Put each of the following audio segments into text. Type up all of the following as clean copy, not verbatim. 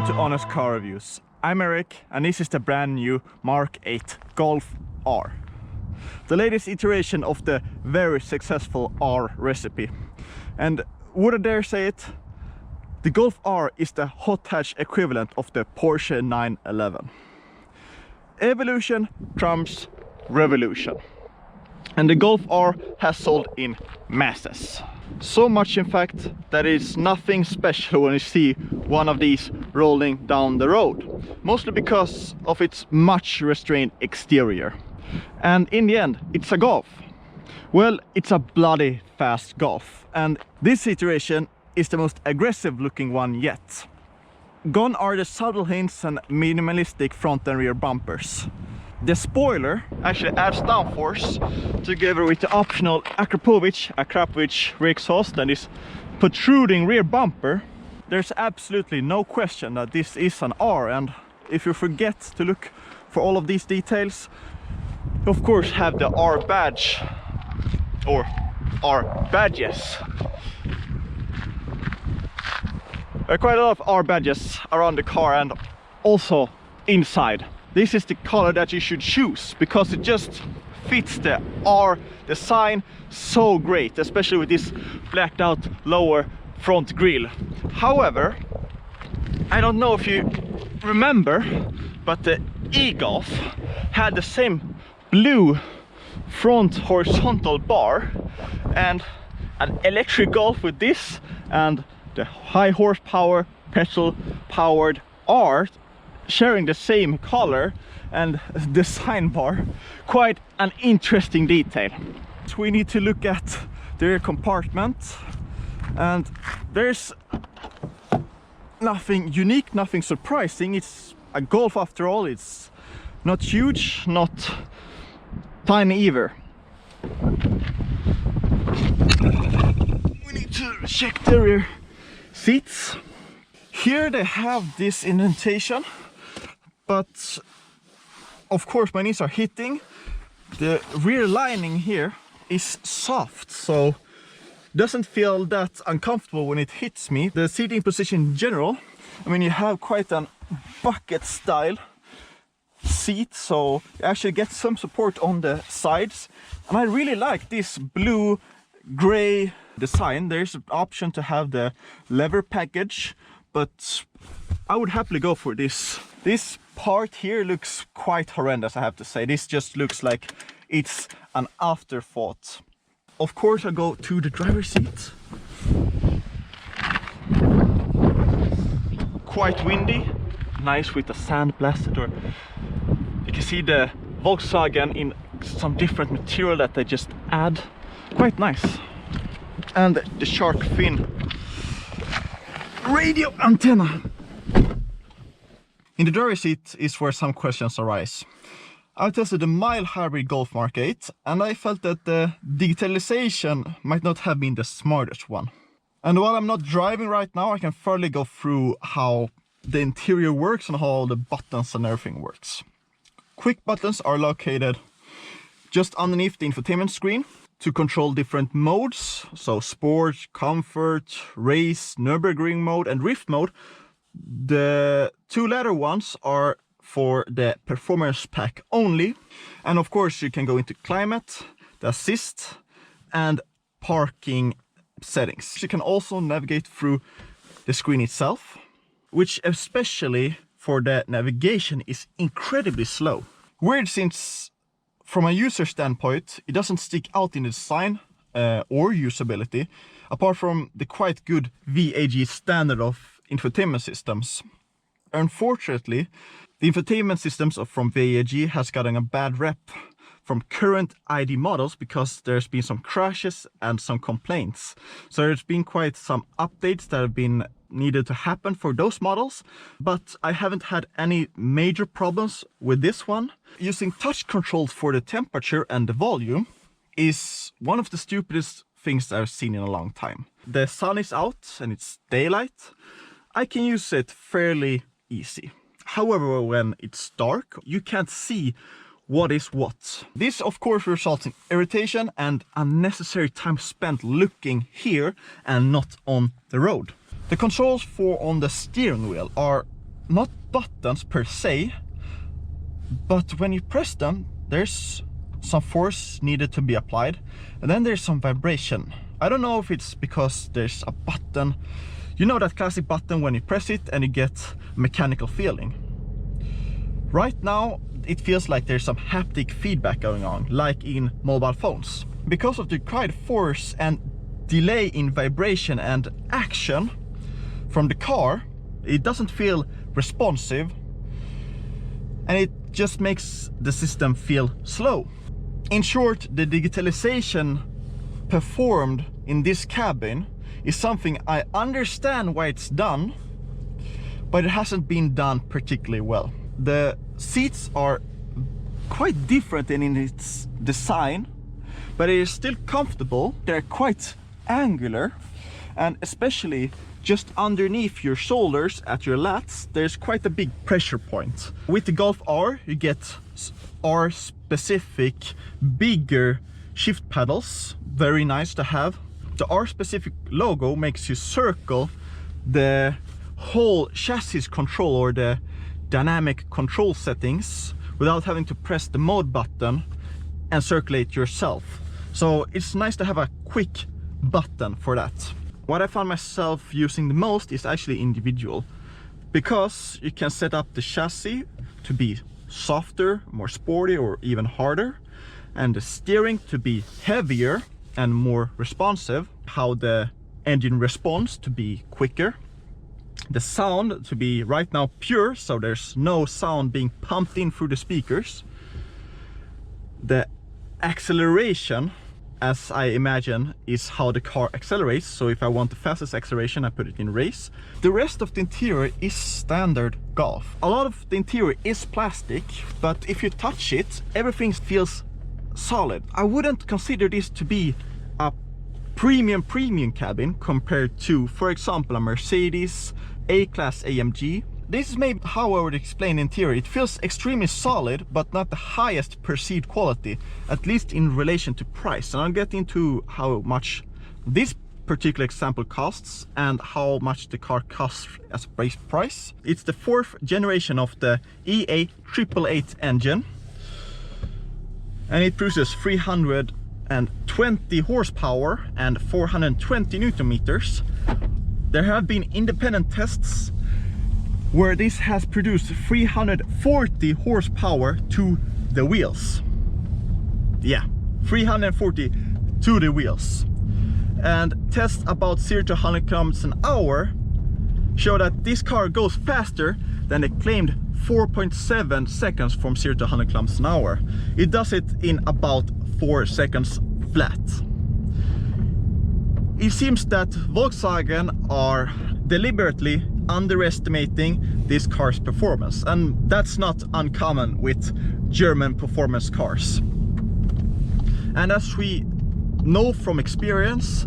Welcome to Honest Car Reviews. I'm Eric and this is the brand new Mk8 Golf R. The latest iteration of the very successful R recipe. And would I dare say it, the Golf R is the hot hatch equivalent of the Porsche 911. Evolution trumps revolution. And the Golf R has sold in masses. So much in fact that it's nothing special when you see one of these rolling down the road. Mostly because of its much restrained exterior. And in the end, it's a Golf. Well, it's a bloody fast Golf. And this iteration is the most aggressive looking one yet. Gone are the subtle hints and minimalistic front and rear bumpers. The spoiler actually adds downforce together with the optional Akrapovic rear exhaust and this protruding rear bumper. There's absolutely no question that this is an R, and if you forget to look for all of these details, you of course have the R badge or R badges. There are quite a lot of R badges around the car and also inside. This is the color that you should choose because it just fits the R design so great, especially with this blacked out lower front grille. However, I don't know if you remember, but the e-Golf had the same blue front horizontal bar, and an electric Golf with this and the high horsepower petrol powered R sharing the same color and design bar. Quite an interesting detail. So we need to look at the rear compartment, and there's nothing unique, nothing surprising. It's a Golf after all. It's not huge, not tiny either. We need to check the rear seats. Here they have this indentation, but of course my knees are hitting. The rear lining here is soft, so it doesn't feel that uncomfortable when it hits me. The seating position in general, I mean, you have quite a bucket style seat, so you actually get some support on the sides. And I really like this blue gray design. There's an option to have the leather package, but I would happily go for this. This part here looks quite horrendous, I have to say. This just looks like it's an afterthought. Of course I go to the driver's seat. Quite windy, nice with the sandblasted, or you can see the Volkswagen in some different material that they just add. Quite nice. And the shark fin radio antenna. In the driver's seat is where some questions arise. I tested the mild hybrid Golf Mk8 and I felt that the digitalization might not have been the smartest one. And while I'm not driving right now, I can thoroughly go through how the interior works and how all the buttons and everything works. Quick buttons are located just underneath the infotainment screen to control different modes, so sport, comfort, race, Nürburgring mode and drift mode. The two latter ones are for the performance pack only, and of course you can go into climate, the assist and parking settings. You can also navigate through the screen itself, which especially for the navigation is incredibly slow. Weird, since from a user standpoint it doesn't stick out in the design or usability, apart from the quite good VAG standard of infotainment systems. Unfortunately, the infotainment systems from VAG has gotten a bad rep from current ID models because there's been some crashes and some complaints. So there's been quite some updates that have been needed to happen for those models, but I haven't had any major problems with this one. Using touch controls for the temperature and the volume is one of the stupidest things I've seen in a long time. The sun is out and it's daylight. I can use it fairly easy. However, when it's dark, you can't see what is what. This of course results in irritation and unnecessary time spent looking here and not on the road. The controls for on the steering wheel are not buttons per se, but when you press them, there's some force needed to be applied, and then there's some vibration. I don't know if it's because there's a button, you know, that classic button when you press it and you get a mechanical feeling. Right now it feels like there's some haptic feedback going on, like in mobile phones. Because of the required force and delay in vibration and action from the car, it doesn't feel responsive, and it just makes the system feel slow. In short, the digitalization performed in this cabin is something I understand why it's done, but it hasn't been done particularly well. The seats are quite different in its design, but it is still comfortable. They're quite angular, and especially just underneath your shoulders at your lats, there's quite a big pressure point. With the Golf R, you get R-specific, bigger shift pedals. Very nice to have. The R-specific logo makes you circle the whole chassis control or the dynamic control settings without having to press the mode button and circulate yourself. So it's nice to have a quick button for that. What I found myself using the most is actually individual, because you can set up the chassis to be softer, more sporty, or even harder, and the steering to be heavier and more responsive, how the engine responds to be quicker, the sound to be right now pure, so there's no sound being pumped in through the speakers, the acceleration, as I imagine, is how the car accelerates. So if I want the fastest acceleration, I put it in race. The rest of the interior is standard Golf. A lot of the interior is plastic, but if you touch it, everything feels solid. I wouldn't consider this to be a premium cabin compared to, for example, a Mercedes A-Class AMG. This is maybe how I would explain the interior. It feels extremely solid, but not the highest perceived quality, at least in relation to price. And I'll get into how much this particular example costs and how much the car costs as a base price. It's the 4th generation of the EA888 engine, and it produces 320 horsepower and 420 Newton meters. There have been independent tests where this has produced 340 horsepower to the wheels. Yeah, 340 to the wheels. And tests about 0 to 100 kilometers an hour show that this car goes faster than the claimed 4.7 seconds from 0 to 100 kilometers an hour. It does it in about 4 seconds flat. It seems that Volkswagen are deliberately underestimating this car's performance, and that's not uncommon with German performance cars. And as we know from experience,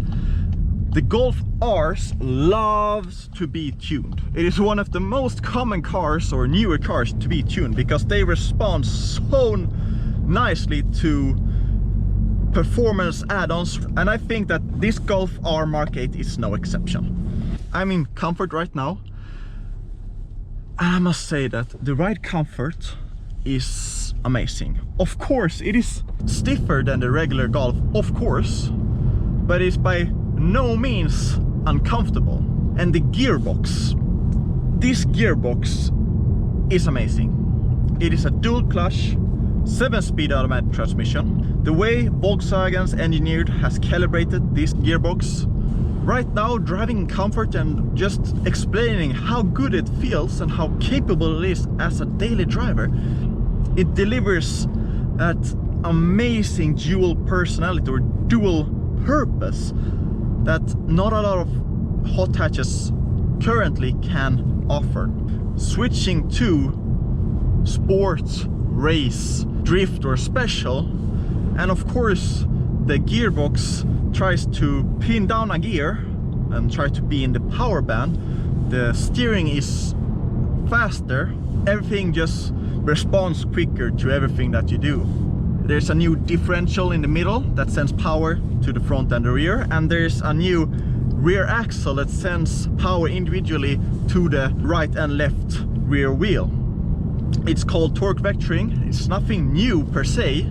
the Golf Rs loves to be tuned. It is one of the most common cars or newer cars to be tuned, because they respond so nicely to performance add-ons, and I think that this Golf R Mk8 is no exception. I'm in comfort right now, and I must say that the ride comfort is amazing. Of course, it is stiffer than the regular Golf, of course, but it's by no means uncomfortable. And the gearbox, this gearbox is amazing. It is a dual clutch, 7-speed automatic transmission. The way Volkswagen's engineered has calibrated this gearbox. Right now, driving in comfort and just explaining how good it feels and how capable it is as a daily driver, it delivers that amazing dual personality or dual purpose that not a lot of hot hatches currently can offer. Switching to sport, race, drift or special, and of course the gearbox tries to pin down a gear and try to be in the power band. The steering is faster, everything just responds quicker to everything that you do. There's a new differential in the middle that sends power to the front and the rear, and there's a new rear axle that sends power individually to the right and left rear wheel. It's called torque vectoring. It's nothing new per se,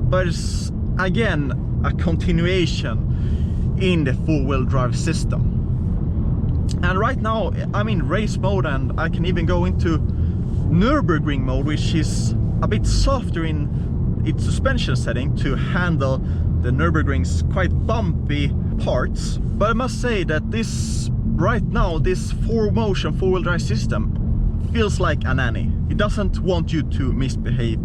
but it's again a continuation in the four-wheel drive system. And right now I'm in race mode, and I can even go into Nürburgring mode, which is a bit softer in its suspension setting to handle the Nürburgring's quite bumpy parts. But I must say that this right now, this 4Motion four-wheel drive system feels like a nanny. It doesn't want you to misbehave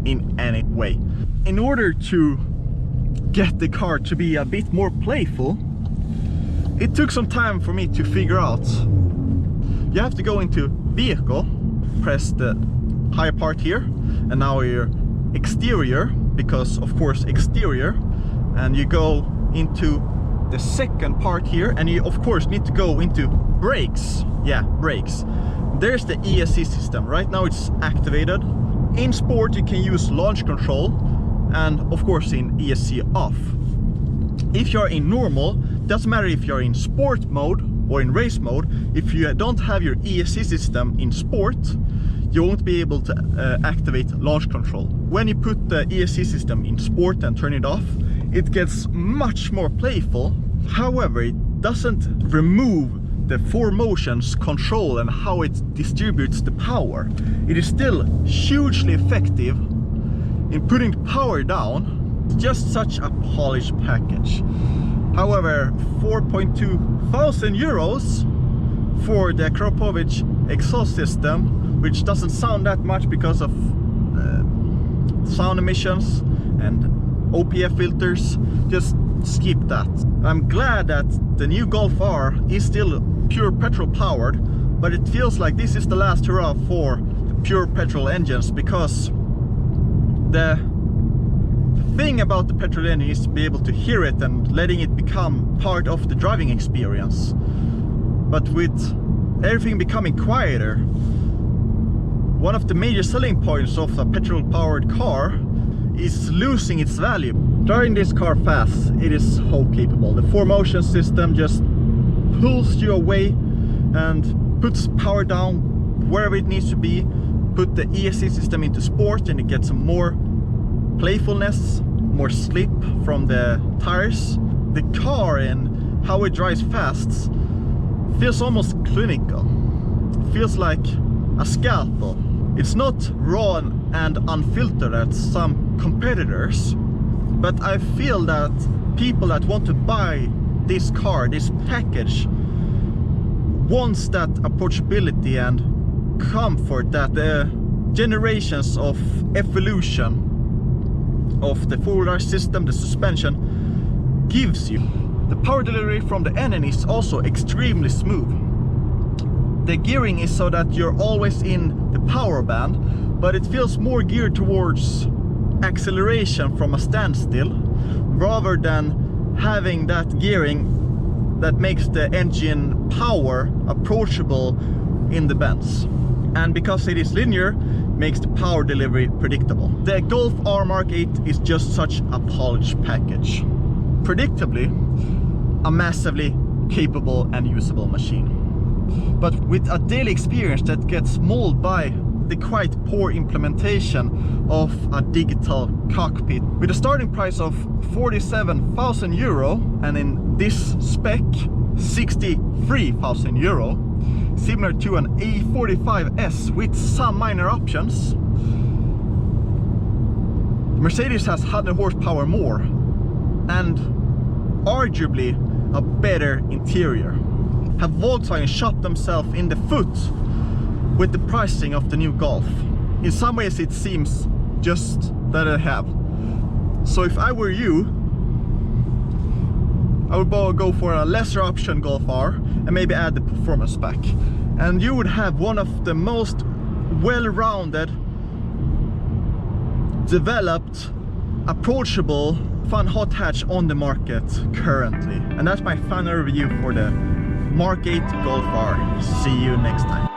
in any way. In order to get the car to be a bit more playful, it took some time for me to figure out. You have to go into vehicle, press the higher part here, and now your exterior, because of course exterior, and you go into the second part here, and you of course need to go into brakes. Yeah, brakes. There's the ESC system. Right now it's activated. In sport you can use launch control, and of course in ESC off. If you're in normal, doesn't matter if you're in sport mode or in race mode, if you don't have your ESC system in sport, you won't be able to activate launch control. When you put the ESC system in sport and turn it off, it gets much more playful. However, it doesn't remove the 4Motion's control and how it distributes the power. It is still hugely effective in putting the power down. It's just such a polished package. However, 4.2 thousand euros for the Kropovic exhaust system, which doesn't sound that much because of sound emissions and OPF filters, just skip that. I'm glad that the new Golf R is still pure petrol powered, but it feels like this is the last hurrah for the pure petrol engines, because the thing about the petrol engine is to be able to hear it and letting it become part of the driving experience. But with everything becoming quieter, one of the major selling points of a petrol powered car is losing its value. Driving this car fast, it is so capable. The 4Motion system just pulls you away and puts power down wherever it needs to be. Put the ESC system into sport and it gets some more playfulness, more slip from the tires. The car and how it drives fast feels almost clinical. It feels like a scalpel. It's not raw and unfiltered as some competitors, but I feel that people that want to buy this car, this package, wants that approachability and comfort that the generations of evolution of the four-wheel drive system, the suspension, gives you. The power delivery from the engine is also extremely smooth. The gearing is so that you're always in the power band, but it feels more geared towards acceleration from a standstill, rather than having that gearing that makes the engine power approachable in the bends. And because it is linear, makes the power delivery predictable. The Golf R Mk8 is just such a polished package. Predictably, a massively capable and usable machine. But with a daily experience that gets mauled by the quite poor implementation of a digital cockpit. With a starting price of 47,000 euro, and in this spec 63,000 euro, similar to an A45S with some minor options, Mercedes has 100 horsepower more and arguably a better interior. Have Volkswagen shot themselves in the foot with the pricing of the new Golf? In some ways it seems just that they have. So if I were you, I would go for a lesser option Golf R and maybe add the performance pack. And you would have one of the most well-rounded, developed, approachable, fun hot hatch on the market currently. And that's my final review for the Mk8 Golf R. See you next time.